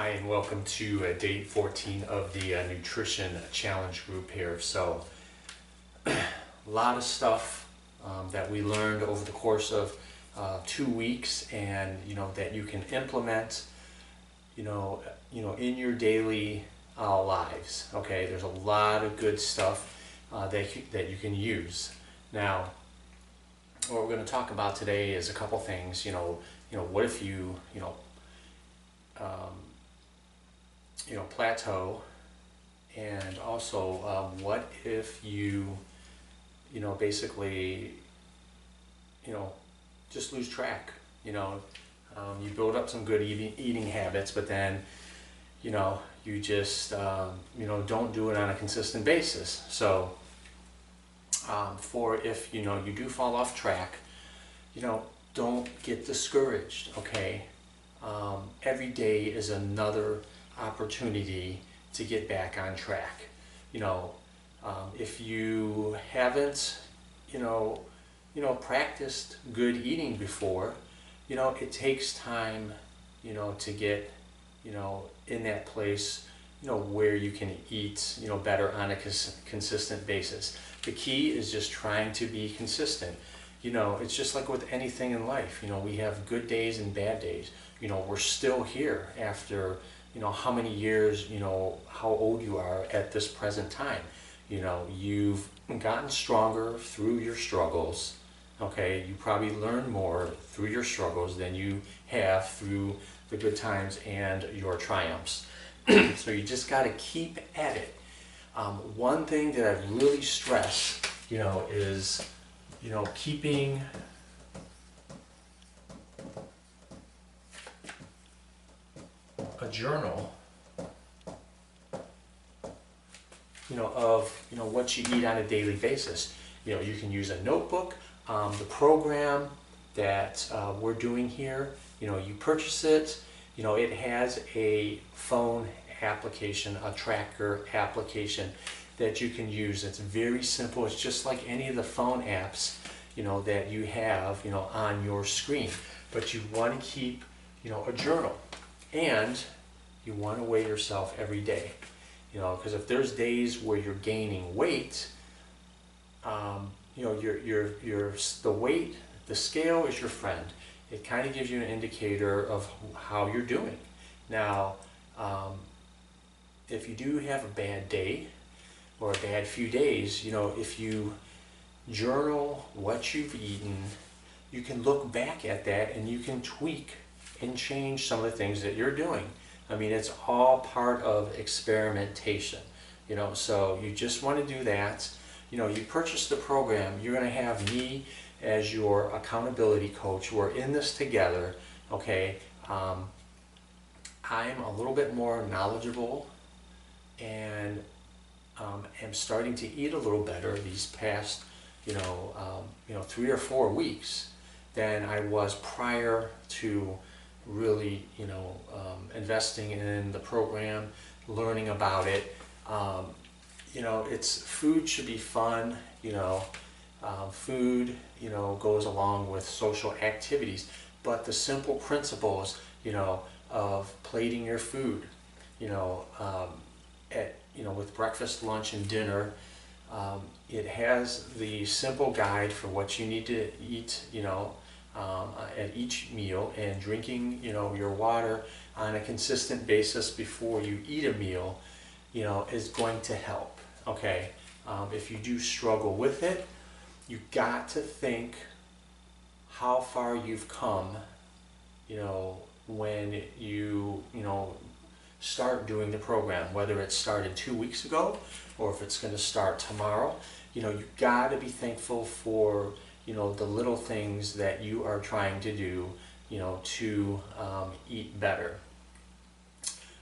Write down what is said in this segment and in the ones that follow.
Hi, and welcome to day 14 of the Nutrition Challenge group here. So, a lot of stuff that we learned over the course of 2 weeks, and that you can implement, in your daily lives. Okay, there's a lot of good stuff that you can use. Now, what we're going to talk about today is a couple things. What if you um, plateau, and also what if you basically just lose track. You build up some good eating habits, but then you just don't do it on a consistent basis. So for if you do fall off track, don't get discouraged. Okay, every day is another opportunity to get back on track. If you haven't practiced good eating before, it takes time to get in that place where you can eat better on a consistent basis. The key is just trying to be consistent. It's just like with anything in life. We have good days and bad days. We're still here after how many years, how old you are at this present time. You've gotten stronger through your struggles. Okay, you probably learn more through your struggles than you have through the good times and your triumphs. So you just got to keep at it. One thing that I really stress, is keeping a journal of what you eat on a daily basis. You can use a notebook. The program that we're doing here, you purchase it. It has a phone application, a tracker application that you can use. It's very simple. It's just like any of the phone apps that you have on your screen. But you want to keep a journal, and you want to weigh yourself every day. Because if there's days where you're gaining weight, the weight, the scale is your friend. It kind of gives you an indicator of how you're doing. Now, if you do have a bad day or a bad few days, if you journal what you've eaten, you can look back at that and you can tweak and change some of the things that you're doing. I mean, it's all part of experimentation, so you just want to do that. You purchase the program, you're going to have me as your accountability coach. We're in this together, okay? I'm a little bit more knowledgeable, and am starting to eat a little better these past, 3 or 4 weeks than I was prior to really, investing in the program, learning about it. Food should be fun. Food, goes along with social activities, but the simple principles, of plating your food, with breakfast, lunch, and dinner. It has the simple guide for what you need to eat, at each meal, and drinking, your water on a consistent basis before you eat a meal, is going to help. Okay, if you do struggle with it, you got to think how far you've come, when you start doing the program, whether it started 2 weeks ago or if it's going to start tomorrow. You got to be thankful for the little things that you are trying to do, to eat better.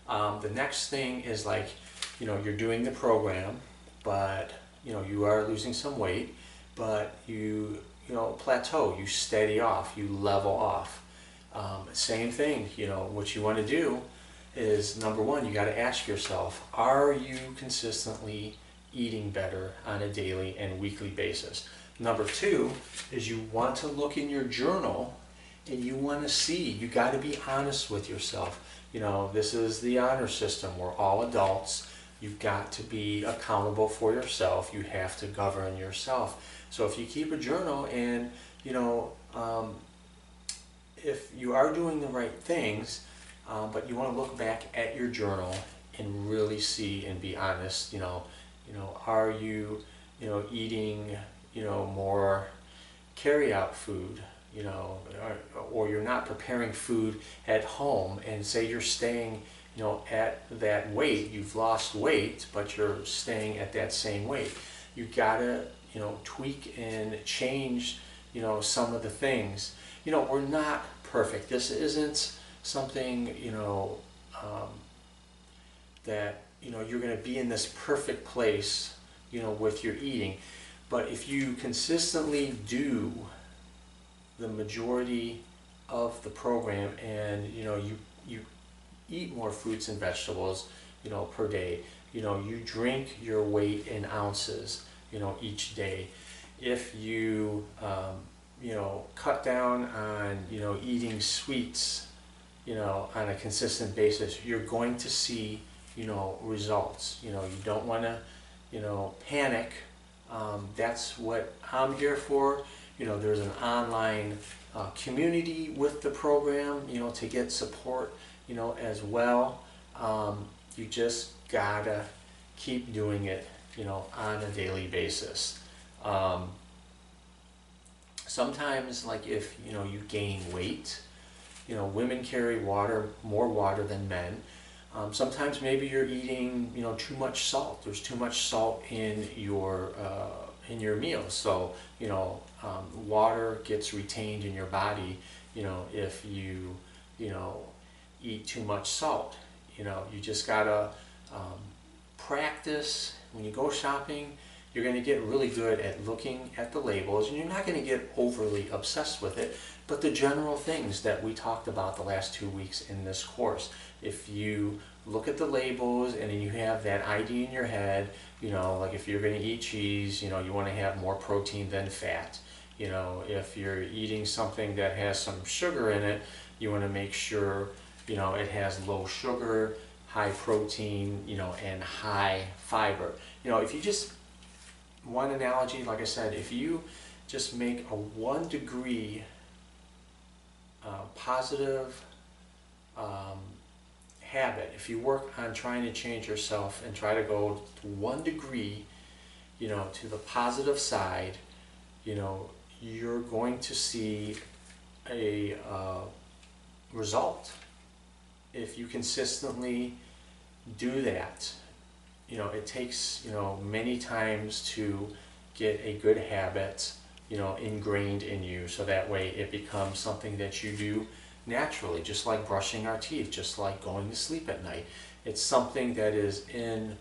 The next thing is like, you're doing the program, but you are losing some weight, but you plateau, you steady off, you level off. Same thing, what you want to do is, number one, you got to ask yourself, are you consistently eating better on a daily and weekly basis? Number two is you want to look in your journal and you want to see, you got to be honest with yourself. You know, this is the honor system. We're all adults. You've got to be accountable for yourself. You have to govern yourself. So if you keep a journal and, you know, if you are doing the right things, but you want to look back at your journal and really see and be honest, are you, eating, more carry-out food, or you're not preparing food at home, and say you're staying, at that weight, you've lost weight, but you're staying at that same weight. You gotta, tweak and change, some of the things. We're not perfect. This isn't something, that, you're gonna be in this perfect place, with your eating. But if you consistently do the majority of the program, and you eat more fruits and vegetables per day, you drink your weight in ounces each day, if you cut down on eating sweets on a consistent basis, you're going to see results. You don't want to panic. That's what I'm here for. There's an online community with the program, to get support, as well. You just gotta keep doing it, on a daily basis. Sometimes, like if, you gain weight, women carry more water than men. Sometimes maybe you're eating, too much salt. There's too much salt in your meals. So, water gets retained in your body, if you, eat too much salt. You just gotta practice. When you go shopping, you're going to get really good at looking at the labels, and you're not going to get overly obsessed with it, but the general things that we talked about the last 2 weeks in this course. If you look at the labels and then you have that idea in your head, like if you're going to eat cheese, you want to have more protein than fat. If you're eating something that has some sugar in it, you want to make sure, it has low sugar, high protein, and high fiber. If you just, one analogy, like I said, if you just make a 1 degree positive habit, if you work on trying to change yourself and try to go to 1 degree, to the positive side, you're going to see a result. If you consistently do that, it takes, many times to get a good habit, ingrained in you, so that way it becomes something that you do naturally, just like brushing our teeth, just like going to sleep at night. It's something that is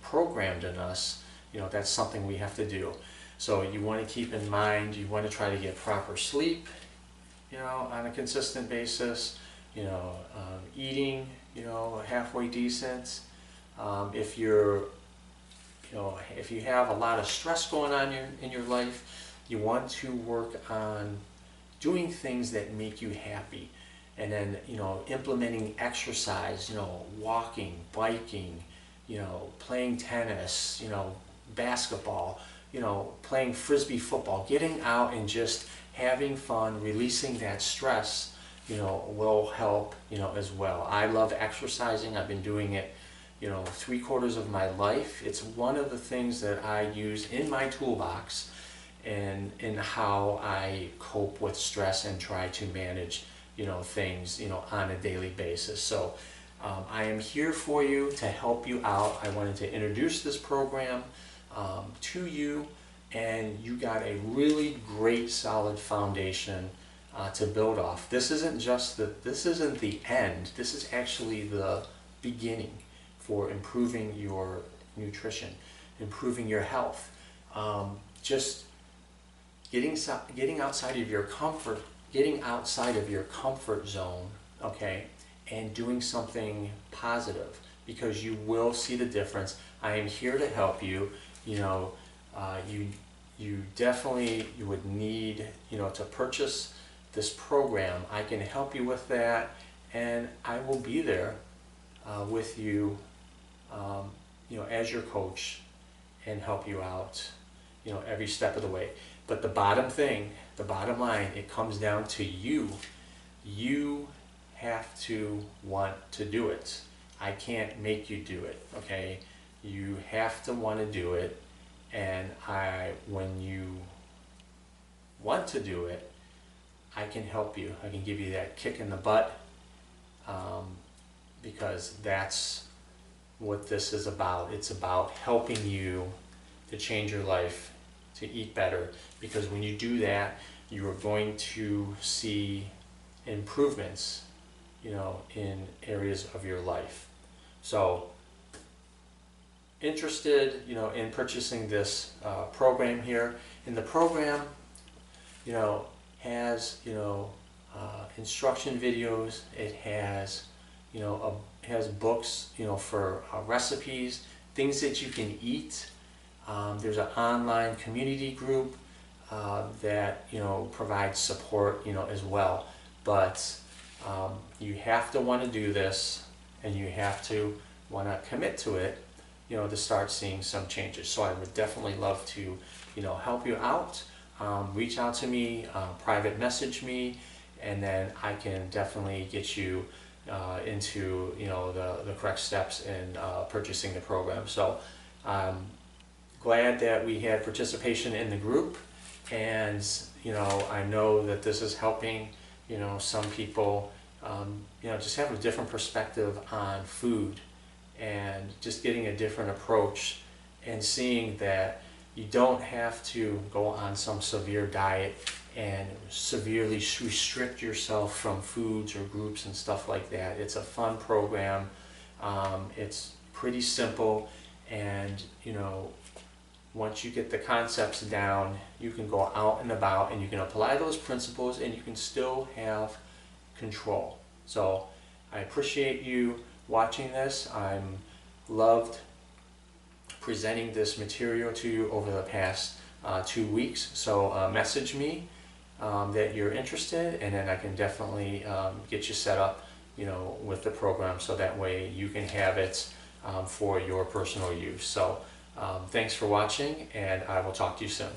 programmed in us, that's something we have to do. So you want to keep in mind, you want to try to get proper sleep, on a consistent basis, eating, halfway decent. If you're, if you have a lot of stress going on in your life, you want to work on doing things that make you happy. And then, implementing exercise, walking, biking, playing tennis, basketball, playing frisbee football, getting out and just having fun, releasing that stress, will help, as well. I love exercising. I've been doing it, 3/4 of my life. It's one of the things that I use in my toolbox and in how I cope with stress and try to manage, things, on a daily basis. So I am here for you to help you out. I wanted to introduce this program to you, and you got a really great solid foundation to build off. This isn't the end. This is actually the beginning for improving your nutrition, improving your health. Just getting outside of your comfort zone, okay, and doing something positive, because you will see the difference. I am here to help you. You definitely, you would need, to purchase, this program, I can help you with that, and I will be there with you, as your coach, and help you out, every step of the way. But the bottom line, it comes down to you. You have to want to do it. I can't make you do it, okay? You have to want to do it, and when you want to do it, I can help you. I can give you that kick in the butt, because that's what this is about. It's about helping you to change your life, to eat better, because when you do that, you are going to see improvements, in areas of your life. So, interested, in purchasing this program here. And the program, has, instruction videos. It has, has books, for recipes, things that you can eat. There's an online community group that provides support, as well. But you have to want to do this, and you have to want to commit to it, to start seeing some changes. So I would definitely love to, help you out. Reach out to me, private message me, and then I can definitely get you into the correct steps in purchasing the program. So I'm glad that we had participation in the group, and I know that this is helping some people just have a different perspective on food, and just getting a different approach, and seeing that you don't have to go on some severe diet and severely restrict yourself from foods or groups and stuff like that. It's a fun program. It's pretty simple, and once you get the concepts down, you can go out and about, and you can apply those principles, and you can still have control. So I appreciate you watching this. I'm loved presenting this material to you over the past 2 weeks. So message me that you're interested, and then I can definitely get you set up, with the program, so that way you can have it for your personal use. So thanks for watching, and I will talk to you soon.